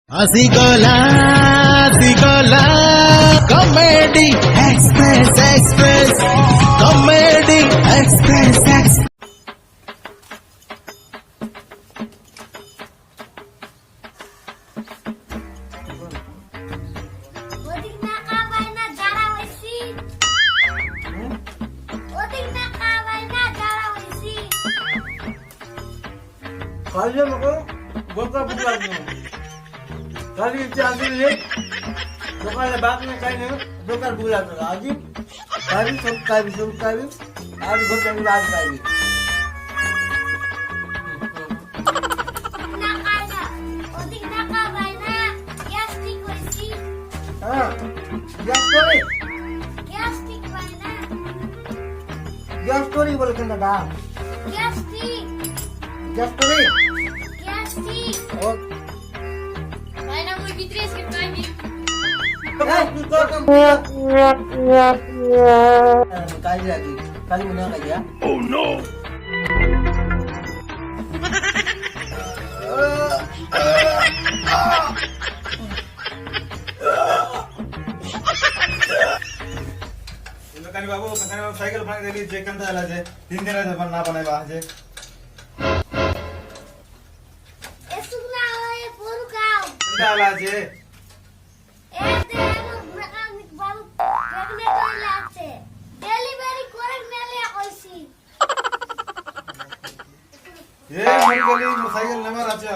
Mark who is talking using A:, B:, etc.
A: Asikola, comedy express, comedy express.
B: Kalian aku buka bulan. Kali itu hasil ni, bukan lebat ni kali ni, bukan bulan lagi. Kali sub kali, ada bukan bulan kali.
C: Nakala, otik nakabay na, yastik wasi,
B: Ah, gas story,
C: yastik bay na,
B: gas story boleh dah.
C: yastik,
B: Gas story.
C: yastik.
B: Oh,
C: Bay na mo bitres ke kami.
B: kita akan kali lagi. Kali mana lagi ya?
A: Oh no!
D: Kani babu, kani cycle bana deli je kan thala je 3 दिन ना बनाइबा je
C: Esugna hoye poru kao.
D: thala je
C: Este ano mechanic babu, gregnant hoye ache. Delivery করে মেলে কইছি।
D: ye mari geli cycle number ache